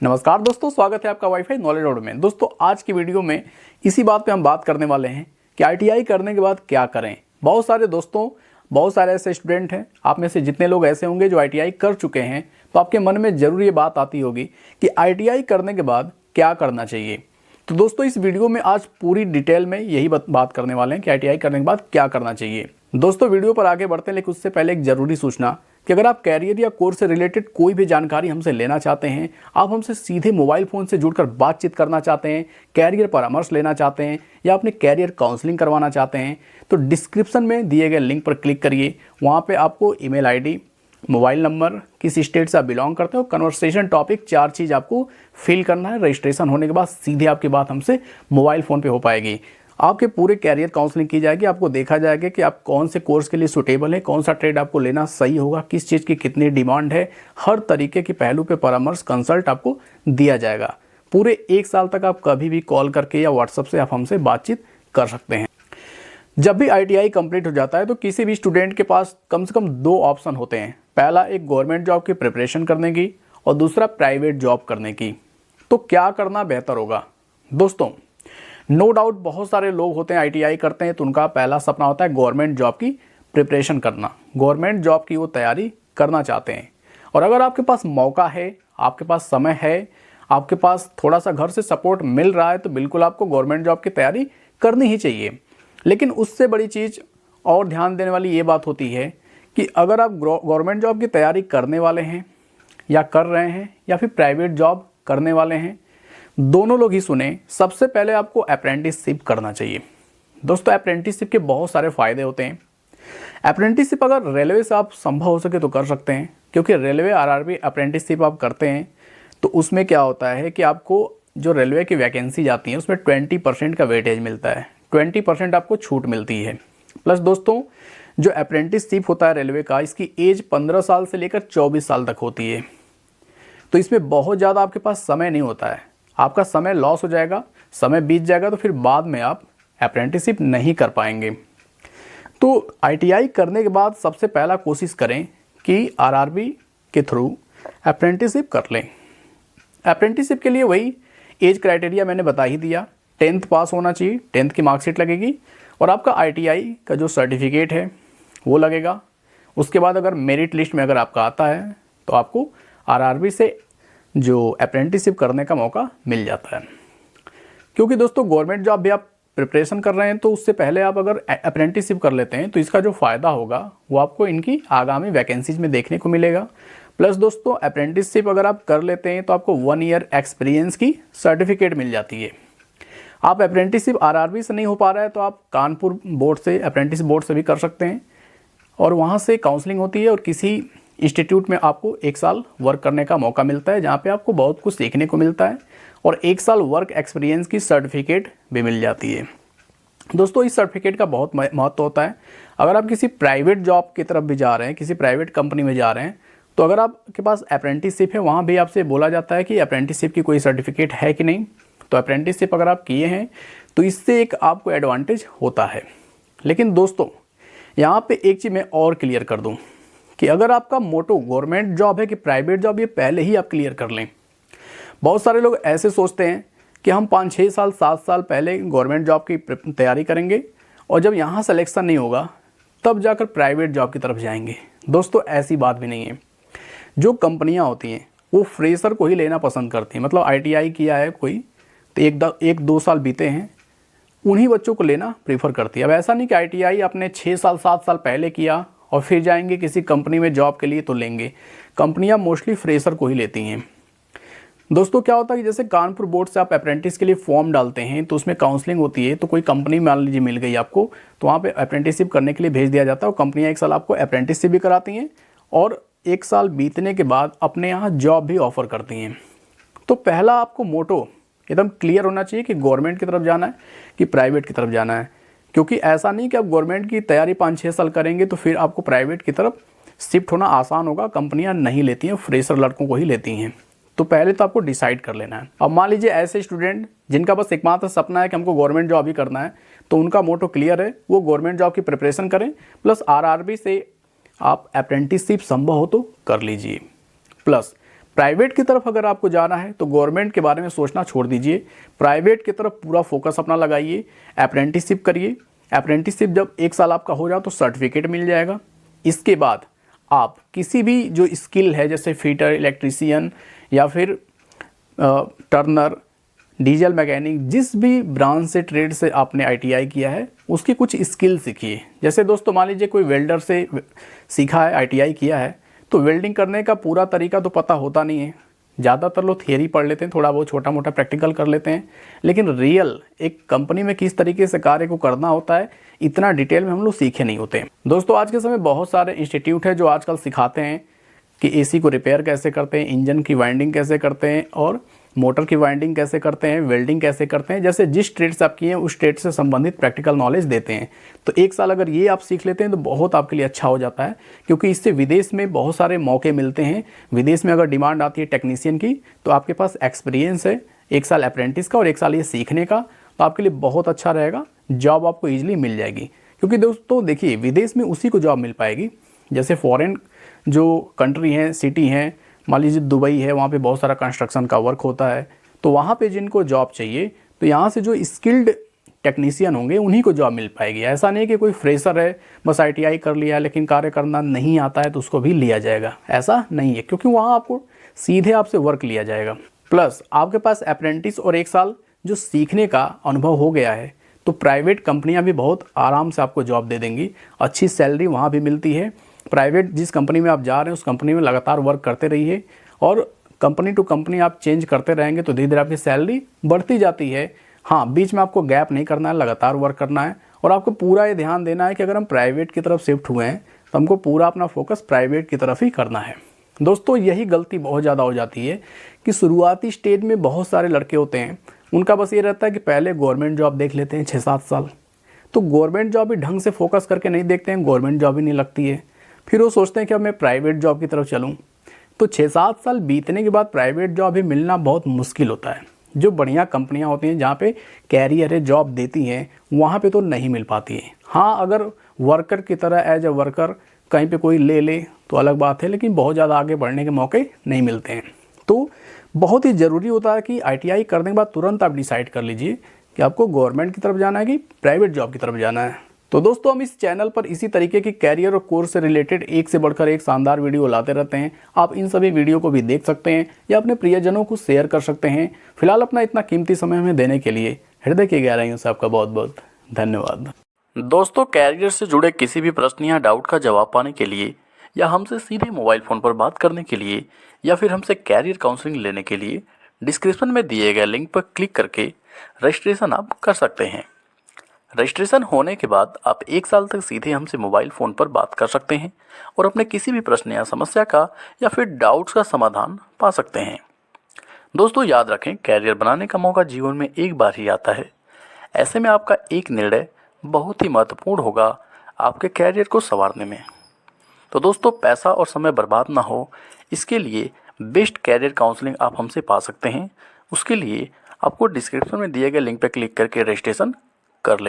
नमस्कार दोस्तों, स्वागत है आपका वाईफाई नॉलेज रोड में। दोस्तों आज की वीडियो में इसी बात पे हम बात करने वाले हैं कि आईटीआई करने के बाद क्या करें। बहुत सारे ऐसे स्टूडेंट हैं, आप में से जितने लोग ऐसे होंगे जो आईटीआई कर चुके हैं, तो आपके मन में जरूर ये बात आती होगी कि आईटीआई करने के बाद क्या करना चाहिए। तो दोस्तों इस वीडियो में आज पूरी डिटेल में यही बात करने वाले हैं कि आईटीआई करने के बाद क्या करना चाहिए। दोस्तों वीडियो पर आगे बढ़ते हैं, लेकिन उससे पहले एक जरूरी सूचना कि अगर आप कैरियर या कोर्स से रिलेटेड कोई भी जानकारी हमसे लेना चाहते हैं, आप हमसे सीधे मोबाइल फ़ोन से जुड़कर बातचीत करना चाहते हैं, कैरियर परामर्श लेना चाहते हैं या अपने कैरियर काउंसलिंग करवाना चाहते हैं, तो डिस्क्रिप्शन में दिए गए लिंक पर क्लिक करिए। वहाँ पे आपको ईमेल आईडी, मोबाइल नंबर, किस स्टेट से आप बिलोंग करते हो, कन्वर्सेशन टॉपिक, 4 चीज़ आपको फिल करना है। रजिस्ट्रेशन होने के बाद सीधे आपकी बात हमसे मोबाइल फ़ोन पे हो पाएगी। आपके पूरे कैरियर काउंसलिंग की जाएगी, आपको देखा जाएगा कि आप कौन से कोर्स के लिए सुटेबल है, कौन सा ट्रेड आपको लेना सही होगा, किस चीज़ की कितनी डिमांड है, हर तरीके की पहलू पे परामर्श कंसल्ट आपको दिया जाएगा। पूरे 1 साल तक आप कभी भी कॉल करके या व्हाट्सएप से आप हमसे बातचीत कर सकते हैं। जब भी आईटीआई कंप्लीट हो जाता है तो किसी भी स्टूडेंट के पास कम से कम 2 ऑप्शन होते हैं। पहला एक गवर्नमेंट जॉब की प्रिपरेशन करने की और दूसरा प्राइवेट जॉब करने की। तो क्या करना बेहतर होगा? दोस्तों नो डाउट बहुत सारे लोग होते हैं आईटीआई करते हैं तो उनका पहला सपना होता है गवर्नमेंट जॉब की प्रिपरेशन करना, गवर्नमेंट जॉब की वो तैयारी करना चाहते हैं। और अगर आपके पास मौका है, आपके पास समय है, आपके पास थोड़ा सा घर से सपोर्ट मिल रहा है, तो बिल्कुल आपको गवर्नमेंट जॉब की तैयारी करनी ही चाहिए। लेकिन उससे बड़ी चीज़ और ध्यान देने वाली ये बात होती है कि अगर आप गवर्नमेंट जॉब की तैयारी करने वाले हैं या कर रहे हैं या फिर प्राइवेट जॉब करने वाले हैं, दोनों लोग ही सुने, सबसे पहले आपको अप्रेंटिसशिप करना चाहिए। दोस्तों अप्रेंटिसशिप के बहुत सारे फ़ायदे होते हैं। अप्रेंटिसशिप अगर रेलवे से आप संभव हो सके तो कर सकते हैं, क्योंकि रेलवे आरआरबी अप्रेंटिसशिप आप करते हैं तो उसमें क्या होता है कि आपको जो रेलवे की वैकेंसी जाती है उसमें 20% का वेटेज मिलता है, 20% आपको छूट मिलती है। प्लस दोस्तों जो अप्रेंटिसशिप होता है रेलवे का, इसकी एज 15 साल से लेकर 24 साल तक होती है। तो इसमें बहुत ज़्यादा आपके पास समय नहीं होता है, आपका समय लॉस हो जाएगा, समय बीत जाएगा तो फिर बाद में आप अप्रेंटिसशिप नहीं कर पाएंगे। तो आईटीआई करने के बाद सबसे पहला कोशिश करें कि आरआरबी के थ्रू अप्रेंटिसशिप कर लें। अप्रेंटिसशिप के लिए वही एज क्राइटेरिया मैंने बता ही दिया, 10th पास होना चाहिए, 10th की मार्कशीट लगेगी और आपका आईटीआई का जो सर्टिफिकेट है वो लगेगा। उसके बाद अगर मेरिट लिस्ट में अगर आपका आता है तो आपको आरआरबी से जो अप्रेंटिसशिप करने का मौका मिल जाता है। क्योंकि दोस्तों गवर्नमेंट जॉब भी आप प्रिपरेशन कर रहे हैं तो उससे पहले आप अगर अप्रेंटिसशिप कर लेते हैं तो इसका जो फ़ायदा होगा वो आपको इनकी आगामी वैकेंसीज में देखने को मिलेगा। प्लस दोस्तों अप्रेंटिसशिप अगर आप कर लेते हैं तो आपको 1 ईयर एक्सपीरियंस की सर्टिफिकेट मिल जाती है। आप अप्रेंटिसशिप आरआरबी से नहीं हो पा रहा है तो आप कानपुर बोर्ड से, अप्रेंटिस बोर्ड से भी कर सकते हैं और वहाँ से काउंसलिंग होती है और किसी इंस्टीट्यूट में आपको 1 साल वर्क करने का मौका मिलता है, जहाँ पे आपको बहुत कुछ सीखने को मिलता है और 1 साल वर्क एक्सपीरियंस की सर्टिफिकेट भी मिल जाती है। दोस्तों इस सर्टिफिकेट का बहुत महत्व होता है। अगर आप किसी प्राइवेट जॉब की तरफ भी जा रहे हैं, किसी प्राइवेट कंपनी में जा रहे हैं, तो अगर आपके पास अप्रेंटिसशिप है, वहाँ भी आपसे बोला जाता है कि अप्रेंटिसशिप की कोई सर्टिफिकेट है कि नहीं। तो अप्रेंटिसशिप अगर आप किए हैं तो इससे एक आपको एडवांटेज होता है। लेकिन दोस्तों यहाँ पे एक चीज़ मैं और क्लियर कर दूँ कि अगर आपका मोटो गवर्नमेंट जॉब है कि प्राइवेट जॉब, ये पहले ही आप क्लियर कर लें। बहुत सारे लोग ऐसे सोचते हैं कि हम 5-6 साल 7 साल पहले गवर्नमेंट जॉब की तैयारी करेंगे और जब यहाँ सिलेक्शन नहीं होगा तब जाकर प्राइवेट जॉब की तरफ जाएंगे। दोस्तों ऐसी बात भी नहीं है। जो कंपनियाँ होती हैं वो फ्रेशर को ही लेना पसंद करती हैं। मतलब आईटीआई किया है कोई तो 1-2 साल बीते हैं, उन्हीं बच्चों को लेना प्रीफर करती है। अब ऐसा नहीं कि आईटीआई आपने 6 साल 7 साल पहले किया और फिर जाएंगे किसी कंपनी में जॉब के लिए तो लेंगे। कंपनियां मोस्टली फ्रेशर को ही लेती हैं। दोस्तों क्या होता है कि जैसे कानपुर बोर्ड से आप अप्रेंटिस के लिए फॉर्म डालते हैं तो उसमें काउंसलिंग होती है, तो कोई कंपनी मान लीजिए मिल गई आपको, तो वहाँ पे अप्रेंटिसशिप करने के लिए भेज दिया जाता है और कंपनियाँ 1 साल आपको अप्रेंटिसशिप भी कराती हैं और 1 साल बीतने के बाद अपने यहाँ जॉब भी ऑफर करती हैं। तो पहला आपको मोटो एकदम क्लियर होना चाहिए कि गवर्नमेंट की तरफ जाना है कि प्राइवेट की तरफ जाना है। क्योंकि ऐसा नहीं कि आप गवर्नमेंट की तैयारी 5-6 साल करेंगे तो फिर आपको प्राइवेट की तरफ शिफ्ट होना आसान होगा। कंपनियां नहीं लेती हैं, फ्रेशर लड़कों को ही लेती हैं। तो पहले तो आपको डिसाइड कर लेना है। अब मान लीजिए ऐसे स्टूडेंट जिनका बस एकमात्र सपना है कि हमको गवर्नमेंट जॉब ही करना है, तो उनका मोटो क्लियर है, वो गवर्नमेंट जॉब की प्रिपरेशन करें, प्लस आरआरबी से आप अप्रेंटिसशिप संभव हो तो कर लीजिए। प्लस प्राइवेट की तरफ अगर आपको जाना है तो गवर्नमेंट के बारे में सोचना छोड़ दीजिए, प्राइवेट की तरफ पूरा फोकस अपना लगाइए, अप्रेंटिसशिप करिए। अप्रेंटिसशिप जब 1 साल आपका हो जाए तो सर्टिफिकेट मिल जाएगा। इसके बाद आप किसी भी जो स्किल है जैसे फिटर, इलेक्ट्रीशियन या फिर टर्नर, डीजल मैकेनिक, जिस भी ब्रांच से, ट्रेड से आपने आईटीआई किया है उसकी कुछ स्किल सीखिए। जैसे दोस्तों मान लीजिए कोई वेल्डर से सीखा है, आईटीआई किया है, तो वेल्डिंग करने का पूरा तरीका तो पता होता नहीं है। ज़्यादातर लोग थियरी पढ़ लेते हैं, थोड़ा बहुत छोटा मोटा प्रैक्टिकल कर लेते हैं, लेकिन रियल एक कंपनी में किस तरीके से कार्य को करना होता है इतना डिटेल में हम लोग सीखे नहीं होते हैं। दोस्तों आज के समय बहुत सारे इंस्टीट्यूट है जो आजकल सिखाते हैं कि एसी को रिपेयर कैसे करते हैं, इंजन की वाइंडिंग कैसे करते हैं और मोटर की वाइंडिंग कैसे करते हैं, वेल्डिंग कैसे करते हैं। जैसे जिस ट्रेड से आप किए हैं उस ट्रेड से संबंधित प्रैक्टिकल नॉलेज देते हैं। तो 1 साल अगर ये आप सीख लेते हैं तो बहुत आपके लिए अच्छा हो जाता है, क्योंकि इससे विदेश में बहुत सारे मौके मिलते हैं। विदेश में अगर डिमांड आती है टेक्नीशियन की तो आपके पास एक्सपीरियंस है 1 साल अप्रेंटिस का और 1 साल ये सीखने का, तो आपके लिए बहुत अच्छा रहेगा। जॉब आपको ईजिली मिल जाएगी, क्योंकि दोस्तों देखिए विदेश में उसी को जॉब मिल पाएगी। जैसे फॉरेन जो कंट्री हैं, सिटी हैं, मान लीजिए दुबई है, वहाँ पे बहुत सारा कंस्ट्रक्शन का वर्क होता है, तो वहाँ पे जिनको जॉब चाहिए तो यहाँ से जो स्किल्ड टेक्नीशियन होंगे उन्हीं को जॉब मिल पाएगी। ऐसा नहीं कि कोई फ्रेशर है बस आईटीआई कर लिया लेकिन कार्य करना नहीं आता है तो उसको भी लिया जाएगा, ऐसा नहीं है, क्योंकि वहाँ आपको सीधे आपसे वर्क लिया जाएगा। प्लस आपके पास अप्रेंटिस और 1 साल जो सीखने का अनुभव हो गया है तो प्राइवेट कंपनियाँ भी बहुत आराम से आपको जॉब दे देंगी, अच्छी सैलरी वहाँ भी मिलती है। प्राइवेट जिस कंपनी में आप जा रहे हैं उस कंपनी में लगातार वर्क करते रहिए और कंपनी टू कंपनी आप चेंज करते रहेंगे तो धीरे धीरे आपकी सैलरी बढ़ती जाती है। हाँ, बीच में आपको गैप नहीं करना है, लगातार वर्क करना है और आपको पूरा ये ध्यान देना है कि अगर हम प्राइवेट की तरफ शिफ्ट हुए हैं तो हमको पूरा अपना फोकस प्राइवेट की तरफ ही करना है। दोस्तों यही गलती बहुत ज़्यादा हो जाती है कि शुरुआती स्टेज में बहुत सारे लड़के होते हैं, उनका बस ये रहता है कि पहले गवर्नमेंट जॉब देख लेते हैं 6-7 साल, तो गवर्नमेंट जॉब भी ढंग से फोकस करके नहीं देखते हैं, गवर्नमेंट जॉब ही नहीं लगती है। फिर वो सोचते हैं कि अब मैं प्राइवेट जॉब की तरफ चलूँ, तो 6-7 साल बीतने के बाद प्राइवेट जॉब भी मिलना बहुत मुश्किल होता है। जो बढ़िया कंपनियां होती हैं जहाँ पे कैरियर है, जॉब देती हैं, वहाँ पे तो नहीं मिल पाती है। हाँ, अगर वर्कर की तरह एज ए वर्कर कहीं पे कोई ले ले तो अलग बात है, लेकिन बहुत ज़्यादा आगे बढ़ने के मौके नहीं मिलते हैं। तो बहुत ही ज़रूरी होता है कि आईटीआई करने के बाद तुरंत आप डिसाइड कर लीजिए कि आपको गवर्नमेंट की तरफ जाना है कि प्राइवेट जॉब की तरफ जाना है। तो दोस्तों हम इस चैनल पर इसी तरीके की कैरियर और कोर्स से रिलेटेड एक से बढ़कर एक शानदार वीडियो लाते रहते हैं। आप इन सभी वीडियो को भी देख सकते हैं या अपने प्रियजनों को शेयर कर सकते हैं। फिलहाल अपना इतना कीमती समय हमें देने के लिए हृदय की गहराइयों से आपका बहुत बहुत धन्यवाद। दोस्तों कैरियर से जुड़े किसी भी प्रश्न या डाउट का जवाब पाने के लिए या हमसे सीधे मोबाइल फ़ोन पर बात करने के लिए या फिर हमसे कैरियर काउंसलिंग लेने के लिए डिस्क्रिप्शन में दिए गए लिंक पर क्लिक करके रजिस्ट्रेशन आप कर सकते हैं। रजिस्ट्रेशन होने के बाद आप 1 साल तक सीधे हमसे मोबाइल फ़ोन पर बात कर सकते हैं और अपने किसी भी प्रश्न या समस्या का या फिर डाउट्स का समाधान पा सकते हैं। दोस्तों याद रखें, कैरियर बनाने का मौका जीवन में एक बार ही आता है। ऐसे में आपका एक निर्णय बहुत ही महत्वपूर्ण होगा आपके कैरियर को संवारने में। तो दोस्तों पैसा और समय बर्बाद ना हो, इसके लिए बेस्ट कैरियर काउंसलिंग आप हमसे पा सकते हैं। उसके लिए आपको डिस्क्रिप्शन में दिए गए लिंक पर क्लिक करके रजिस्ट्रेशन कर लें।